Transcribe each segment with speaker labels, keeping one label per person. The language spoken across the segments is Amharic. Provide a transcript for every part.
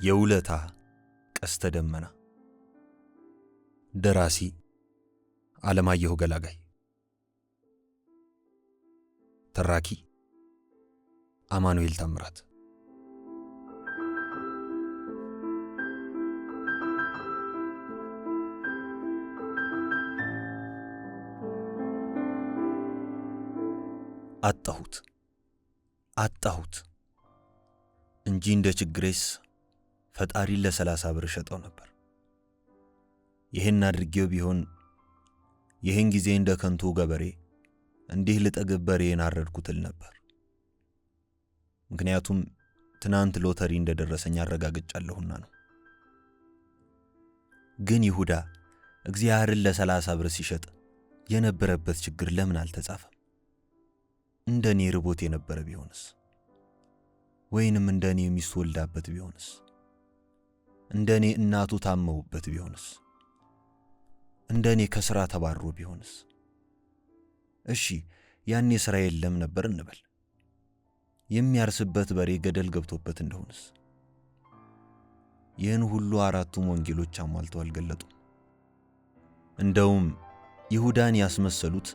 Speaker 1: የውለታ ቀስተ ደመና። ደራሲ አለማየሁ ገላጋይ። ተራኪ አማኑኤል ታምራት። አጣሁት እንጂ እንደ ችግሬስ ፈጣሪ ለ30 ብር ሸጠው ነበር። ይህን አድርጌው ቢሆን ይህን ጊዜ እንደ ከንቱ ገበሬ እንዲህ ልጠግብ በሬን አረድኩትል ነበር። ምክንያቱም ትናንት ሎተሪ እንደደረሰኝ አረጋግጫለሁና ነው። ግን ይሁዳ እግዚአብሔርን ለ30 ብር ሲሸጥ የነበረበት ችግር ለምን አልተጻፈም? እንደኔ ርቦት የነበረ ቢሆንስ? ወይንም እንደኔ የሚስወልዳበት ቢሆንስ? እንደኔ እናቱ ታመውበት ቢሆንስ? እንደኔ ከሥራ ተባሮ ቢሆንስ? እሺ ያኔ ሥራ የለም ነበር እንበል። የሚያርስበት በሬ ገደል ገብቶበት እንደሆነስ? ይህን ሁሉ አራቱም ወንጌሎች አሟልተው አልገለጡም። እንደውም ይሁዳን ያስመሰሉት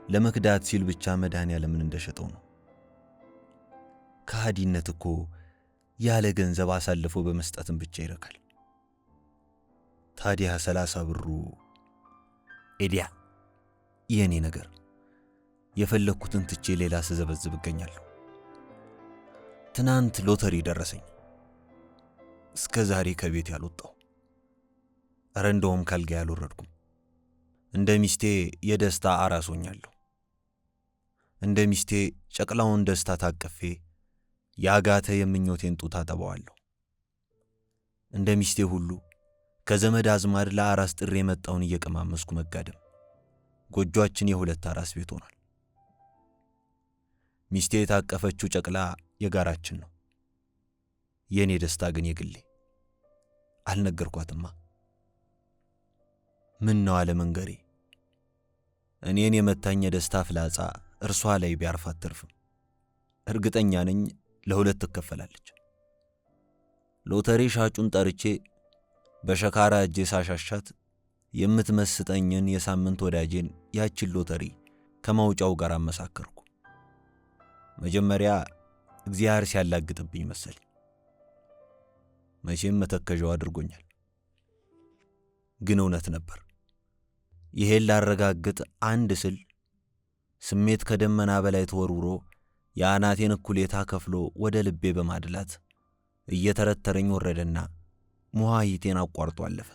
Speaker 1: ለመክዳት ሲል ብቻ መድኃኔዓለምን እንደሸጠው ነው። ከሃዲነት እኮ ያለ ገንዘብ አሳልፎ በመስጠትም ብቻ ይረካል። ታዲያ 30 ብሩ ኤዲያ የኔ ነገር የፈለኩትን ትቼ ሌላ ስዘበዝብ እገኛለሁ። ትናንት ሎተሪ ደረሰኝ። እስከ ዛሬ ከቤት ያልወጣው፣ ኧረ እንደውም ካልጋ ያልወረድኩም። እንደ ሚስቴ የደስታ አራስ ሆኛለሁ። እንደ ሚስቴ ጨቅላውን ደስታ ታቅፌ ያጋተ የምኞቴን ጡት አጠባዋለሁ። እንደ ሚስቴ ሁሉ ከዘመድ አዝማድ ለአራስ ጥሪ የመጣውን እየቀማመስኩ መጋደም። ጎጆአችን የሁለት አራስ ቤት ሆኗል። ሚስቴ የታቀፈችው ጨቅላ የጋራችን ነው። የኔ ደስታ ግን የግሌ። አልነገርኳትማ። ምን ነው አለ መንገሬ። እኔን የመታኝ የደስታ ፍላጻ እርሷ ላይ ቢያርፍ አትርፍም። እርግጠኛ ነኝ ለሁለት ትከፈላለች። ሎተሪ ሻጩን ጠርቼ በሸካራ እጄ ሳሻሻት የምትመስጠኝን የሳምንት ወዳጄን ያችን ሎተሪ ከማውጫው ጋር አመሳከርኩ። መጀመሪያ እግዚአብሔር ሲያላግጥብኝ መሰለኝ። መቼም መተከዣው አድርጎኛል። ግን እውነት ነበር። ይሄን ላረጋግጥ አንድ ስል ስሜት ከደመና በላይ ተወርውሮ የአናቴን እኩሌታ ከፍሎ ወደ ልቤ በማድላት እየተረተረኝ ወረደና ሙሃይቴን አቋርጦ አለፈ።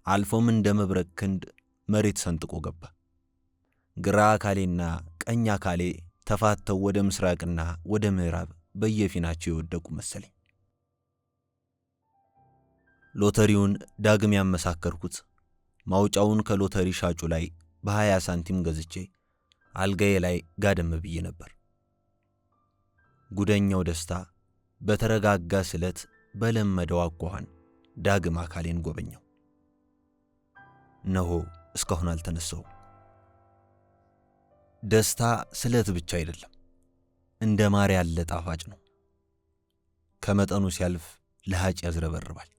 Speaker 1: አልፎም እንደ መብረቅ ክንድ መሬት ሰንጥቆ ገባ። ግራ አካሌና ቀኝ አካሌ ተፋተው ወደ ምስራቅና ወደ ምዕራብ በየፊናቸው የወደቁ መሰለኝ። ሎተሪውን ዳግም ያመሳከርኩት ማውጫውን ከሎተሪ ሻጩ ላይ በ20 ሳንቲም ገዝቼ አልጋዬ ላይ ጋደም ብዬ ነበር። ጉደኛው ደስታ በተረጋጋ ስለት በለመደው አኳኋን ዳግም አካሌን ጎበኘው። ነሆ እስካሁን አልተነሳው። ደስታ ስለት ብቻ አይደለም፣ እንደ ማር ያለ ጣፋጭ ነው። ከመጠኑ ሲያልፍ ለሃጭ ያዝረበርባል።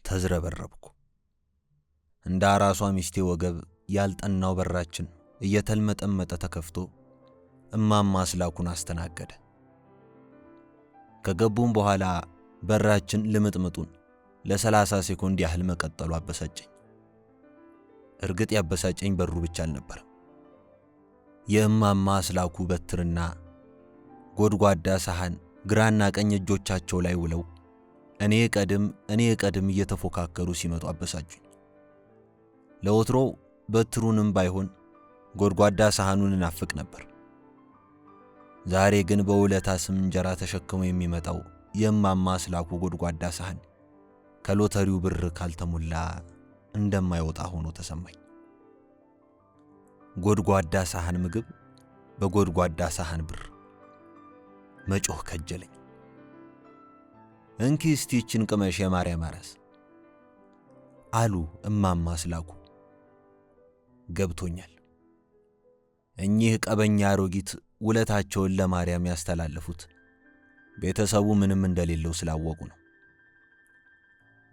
Speaker 1: ተዝረበረብኩ። እንደ አራሷ ሚስቴ ወገብ ያልጠናው በራችን እየተልመጠመጠ ተከፍቶ እማማ አስላኩን አስተናገደ። ከገቡም በኋላ በራችን ልምጥምጡን ለ30 ሴኮንድ ያህል መቀጠሉ አበሳጨኝ። እርግጥ ያበሳጨኝ በሩ ብቻ አልነበረም። የእማማ አስላኩ በትርና ጎድጓዳ ሳህን ግራና ቀኝ እጆቻቸው ላይ ውለው እኔ ቀድም እየተፎካከሩ ሲመጡ አበሳጩኝ። ለወትሮው በትሩንም ባይሆን ጎድጓዳ ሳህኑን እናፍቅ ነበር። ዛሬ ግን በውለታ ስም እንጀራ ተሸክሞ የሚመጣው የእማማ አስላኩ ጎድጓዳ ሳህን ከሎተሪው ብር ካልተሞላ እንደማይወጣ ሆኖ ተሰማኝ። ጎድጓዳ ሳህን ምግብ በጎድጓዳ ሳህን ብር መጮህ ከጀለኝ። እንኪ እስቲ ይችን ቅመሽ የማርያም አራስ አሉ እማማ አስላኩ። ገብቶኛል። እኚህ ቀበኛ አሮጊት ውለታቸውን ለማርያም ያስተላለፉት ቤተሰቡ ምንም እንደሌለው ስላወቁ ነው።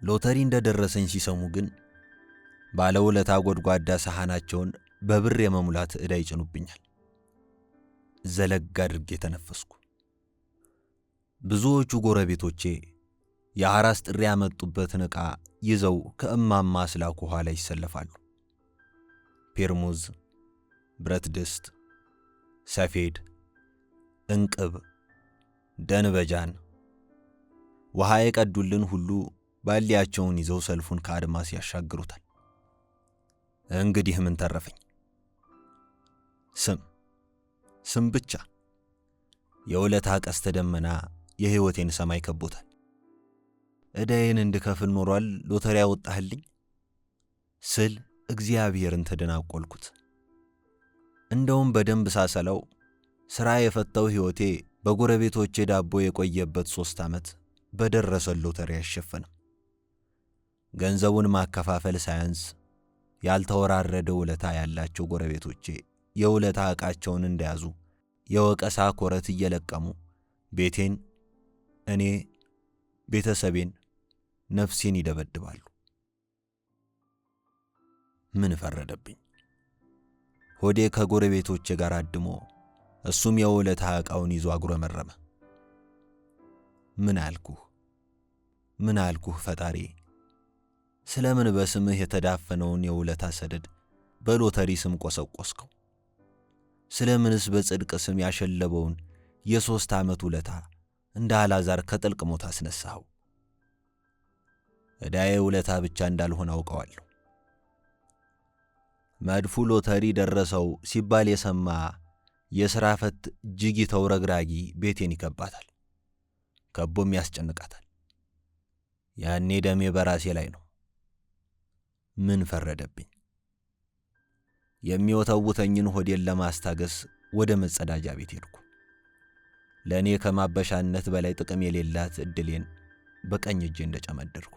Speaker 1: ሎተሪ እንደደረሰኝ ሲሰሙ ግን ባለውለታ ጎድጓዳ ሰሃናቸውን በብር የመሙላት ዕዳ ይጭኑብኛል። ዘለግ አድርጌ ተነፈስኩ። ብዙዎቹ ጎረቤቶቼ የአራስ ጥሪ ያመጡበትን ዕቃ ይዘው ከእማማ አስላኩ ኋላ ይሰለፋሉ። ፔርሙዝ፣ ብረት ድስት፣ ሰፌድ፣ እንቅብ፣ ደንበጃን፣ ውሃ የቀዱልን ሁሉ ባሊያቸውን ይዘው ሰልፉን ከአድማስ ያሻግሩታል። እንግዲህ ምን ተረፈኝ? ስም ብቻ። የውለታ ቀስተ ደመና የሕይወቴን ሰማይ ከቦታል። ዕዳዬን እንድከፍል ኖሯል ሎተሪ ያወጣህልኝ ስል እግዚአብሔርን ተደናቆልኩት። እንደውም በደንብ ሳሰለው ሥራ የፈታው ሕይወቴ በጎረቤቶቼ ዳቦ የቆየበት 3 ዓመት በደረሰ ሎተሪ አይሸፈንም። ገንዘቡን ማከፋፈል ሳያንስ ያልተወራረደ ውለታ ያላቸው ጎረቤቶቼ የውለታ ዕቃቸውን እንደያዙ የወቀሳ ኮረት እየለቀሙ ቤቴን፣ እኔ፣ ቤተሰቤን፣ ነፍሴን ይደበድባሉ። ምን ፈረደብኝ? ሆዴ ከጎረቤቶቼ ጋር አድሞ እሱም የውለታ ዕቃውን ይዞ አጉረመረመ። ምን አልኩህ ፈጣሪ? ስለምን በስምህ የተዳፈነውን የውለታ ሰደድ በሎተሪ ስም ቆሰቆስከው? ስለምንስ በጽድቅ ስም ያሸለበውን የ3 ዓመት ውለታ እንደ አልዓዛር ከጥልቅ ሞት አስነሳኸው? ዕዳዬ ውለታ ብቻ እንዳልሆነ አውቀዋለሁ። መድፉ ሎተሪ ደረሰው ሲባል የሰማ የሥራ ፈት ጅጊ ተውረግራጊ ቤቴን ይከባታል፣ ከቦም ያስጨንቃታል። ያኔ ደሜ በራሴ ላይ ነው። ምን ፈረደብኝ? የሚወተውተኝን ሆዴን ለማስታገስ ወደ መጸዳጃ ቤት ሄድኩ። ለእኔ ከማበሻነት በላይ ጥቅም የሌላት ዕድሌን በቀኝ እጄ እንደጨመደድኩ